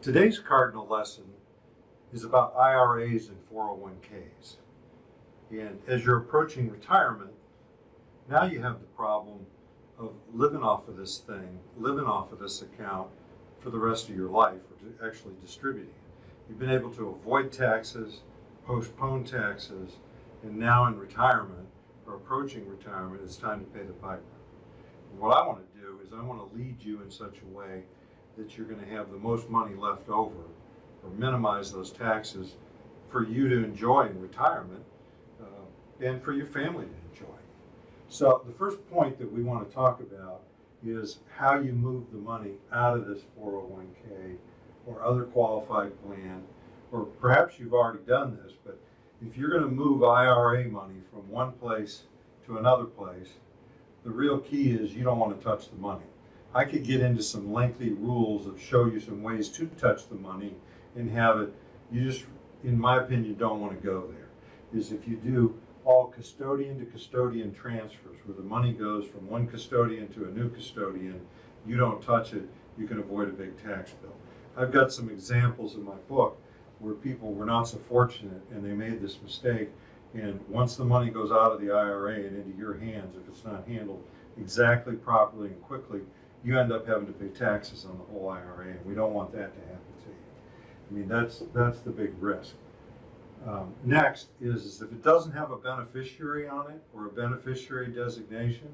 Today's Cardinal Lesson is about IRAs and 401ks. And as you're approaching retirement, now you have the problem of living off of this thing, living off of this account for the rest of your life, or actually distributing it. You've been able to avoid taxes, postpone taxes, and now in retirement, or approaching retirement, it's time to pay the piper. And what I want to do is I want to lead you in such a way that you're going to have the most money left over, or minimize those taxes for you to enjoy in retirement, and for your family to enjoy. So the first point that we want to talk about is how you move the money out of this 401k or other qualified plan, or perhaps you've already done this, but if you're going to move IRA money from one place to another place, the real key is you don't want to touch the money. I could get into some lengthy rules of show you some ways to touch the money and have it. You just, in my opinion, don't want to go there. Is if you do all custodian to custodian transfers, where the money goes from one custodian to a new custodian, you don't touch it, you can avoid a big tax bill. I've got some examples in my book where people were not so fortunate and they made this mistake, and once the money goes out of the IRA and into your hands, if it's not handled exactly properly and quickly, you end up having to pay taxes on the whole IRA, and we don't want that to happen to you. I mean, that's the big risk. Next is if it doesn't have a beneficiary on it or a beneficiary designation,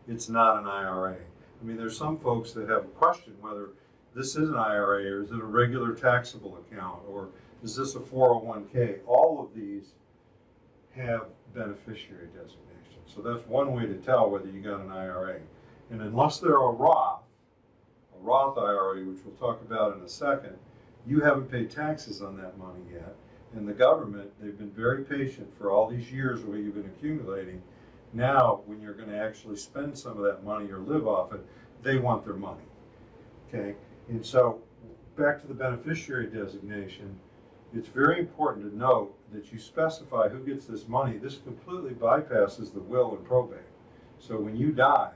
it's not an IRA. I mean, there's some folks that have a question whether this is an IRA or is it a regular taxable account or is this a 401k? All of these have beneficiary designation. So that's one way to tell whether you got an IRA. And unless they're a Roth IRA, which we'll talk about in a second, you haven't paid taxes on that money yet. And the government, they've been very patient for all these years where you've been accumulating. Now, when you're going to actually spend some of that money or live off it, they want their money. Okay? And so, back to the beneficiary designation, it's very important to note that you specify who gets this money. This completely bypasses the will and probate. So when you die,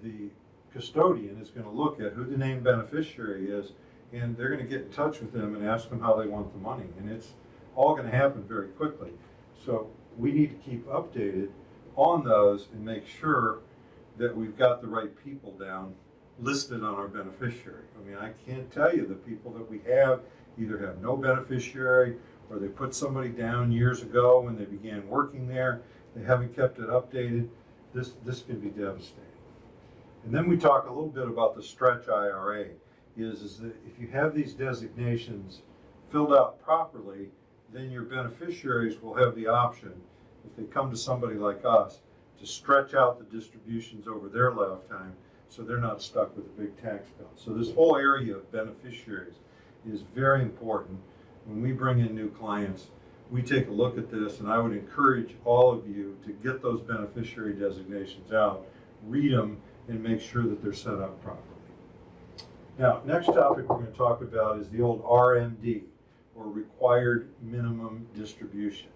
the custodian is going to look at who the named beneficiary is, and they're going to get in touch with them and ask them how they want the money. And it's all going to happen very quickly. So we need to keep updated on those and make sure that we've got the right people down listed on our beneficiary. I mean, I can't tell you the people that we have either have no beneficiary or they put somebody down years ago when they began working there. They haven't kept it updated. This can be devastating. And then we talk a little bit about the stretch IRA. Is that if you have these designations filled out properly, then your beneficiaries will have the option, if they come to somebody like us, to stretch out the distributions over their lifetime so they're not stuck with a big tax bill. So this whole area of beneficiaries is very important. When we bring in new clients, we take a look at this, and I would encourage all of you to get those beneficiary designations out, read them, and make sure that they're set up properly. Now, next topic we're going to talk about is the old RMD, or required minimum distribution.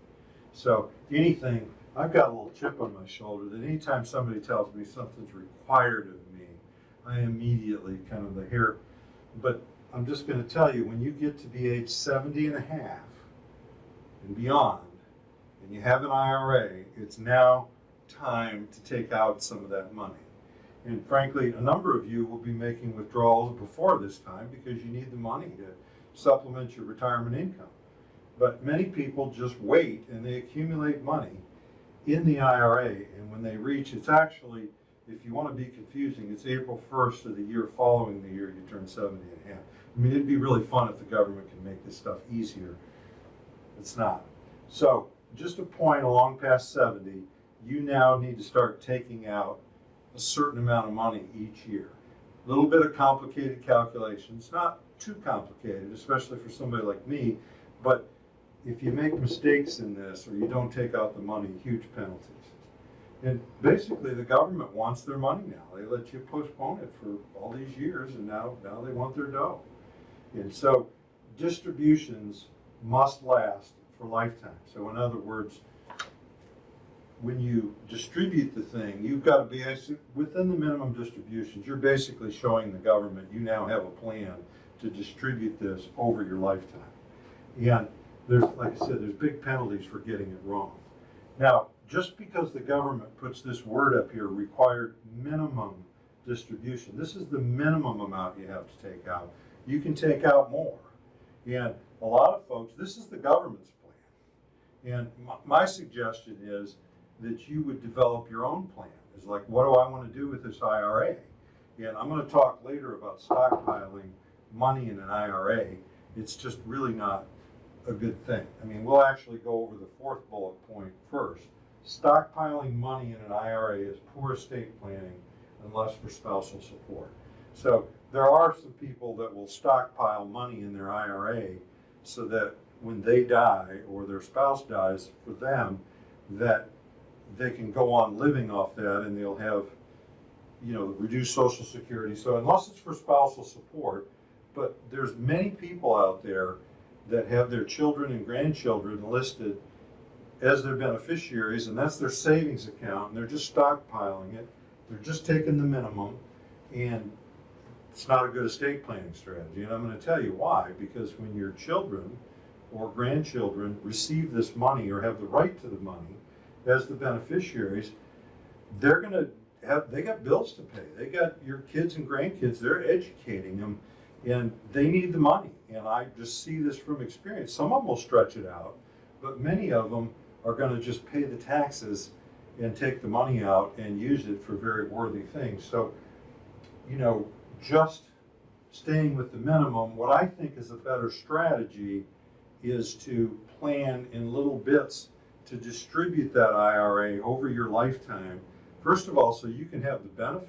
So anything, I've got a little chip on my shoulder that anytime somebody tells me something's required of me, I immediately kind of the hair, but I'm just going to tell you, when you get to be age 70 and a half and beyond, and you have an IRA, it's now time to take out some of that money. And frankly, a number of you will be making withdrawals before this time because you need the money to supplement your retirement income. But many people just wait and they accumulate money in the IRA, and when they reach, it's actually, if you want to be confusing, it's April 1st of the year following the year you turn 70 and a half. I mean, it'd be really fun if the government can make this stuff easier. It's not. So just a point, along past 70, you now need to start taking out a certain amount of money each year. A little bit of complicated calculations, not too complicated, especially for somebody like me, but if you make mistakes in this or you don't take out the money, huge penalties. And basically the government wants their money now. They let you postpone it for all these years, and now they want their dough. And so distributions must last for lifetime. So in other words, when you distribute the thing, you've got to be within the minimum distributions. You're basically showing the government you now have a plan to distribute this over your lifetime. And there's, like I said, there's big penalties for getting it wrong. Now, just because the government puts this word up here, required minimum distribution, this is the minimum amount you have to take out. You can take out more. And a lot of folks, this is the government's plan. And my suggestion is that you would develop your own plan. It's like, what do I want to do with this IRA? And I'm going to talk later about stockpiling money in an IRA. It's just really not a good thing. I mean, we'll actually go over the fourth bullet point first. Stockpiling money in an IRA is poor estate planning unless for spousal support. So there are some people that will stockpile money in their IRA so that when they die or their spouse dies, for them, that they can go on living off that and they'll have, you know, reduced Social Security. So unless it's for spousal support, but there's many people out there that have their children and grandchildren listed as their beneficiaries, and that's their savings account, and they're just stockpiling it. They're just taking the minimum, and it's not a good estate planning strategy. And I'm going to tell you why. Because when your children or grandchildren receive this money or have the right to the money as the beneficiaries, they're going to have, they got bills to pay. They got your kids and grandkids, they're educating them, and they need the money. And I just see this from experience. Some of them will stretch it out, but many of them are going to just pay the taxes and take the money out and use it for very worthy things. So, you know, just staying with the minimum, what I think is a better strategy is to plan in little bits to distribute that IRA over your lifetime. First of all, so you can have the benefit,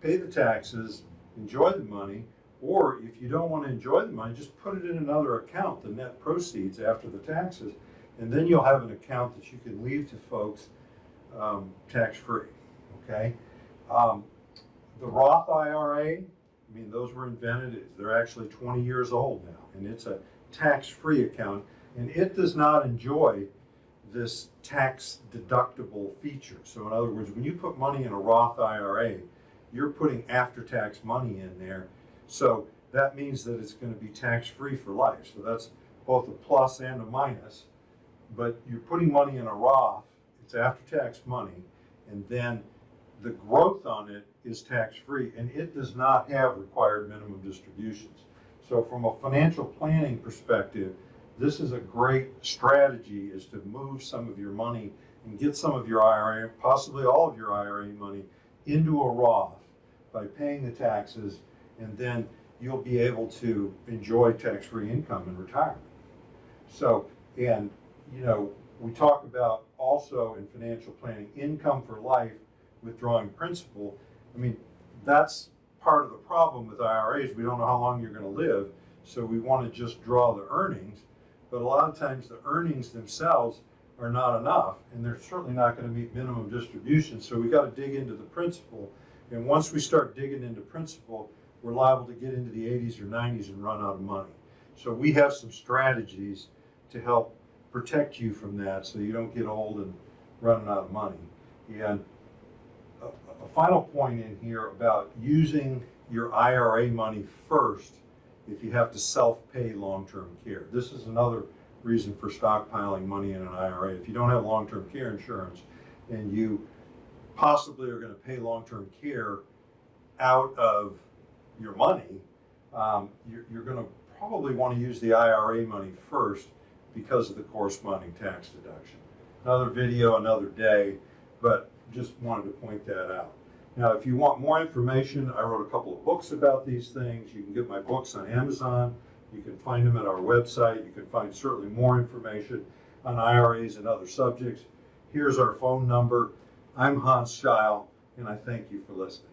pay the taxes, enjoy the money, or if you don't want to enjoy the money, just put it in another account, the net proceeds after the taxes, and then you'll have an account that you can leave to folks tax-free, okay? The Roth IRA, I mean, those were invented, they're actually 20 years old now, and it's a tax-free account, and it does not enjoy this tax deductible feature. So in other words, when you put money in a Roth IRA, you're putting after-tax money in there. So that means that it's going to be tax-free for life. So that's both a plus and a minus. But you're putting money in a Roth, it's after-tax money, and then the growth on it is tax-free, and it does not have required minimum distributions. So from a financial planning perspective, this is a great strategy, is to move some of your money and get some of your IRA, possibly all of your IRA money, into a Roth by paying the taxes, and then you'll be able to enjoy tax-free income in retirement. So, and you know, we talk about also in financial planning, income for life, withdrawing principal. I mean, that's part of the problem with IRAs. We don't know how long you're going to live, so we want to just draw the earnings. But a lot of times the earnings themselves are not enough, and they're certainly not going to meet minimum distribution. So we got to dig into the principal. And once we start digging into principal, we're liable to get into the 80s or 90s and run out of money. So we have some strategies to help protect you from that, so you don't get old and running out of money. And a final point in here about using your IRA money first if you have to self-pay long-term care. This is another reason for stockpiling money in an IRA. If you don't have long-term care insurance and you possibly are going to pay long-term care out of your money, you're going to probably want to use the IRA money first because of the corresponding tax deduction. Another video, another day, but just wanted to point that out. Now, if you want more information, I wrote a couple of books about these things. You can get my books on Amazon. You can find them at our website. You can find certainly more information on IRAs and other subjects. Here's our phone number. I'm Hans Scheil, and I thank you for listening.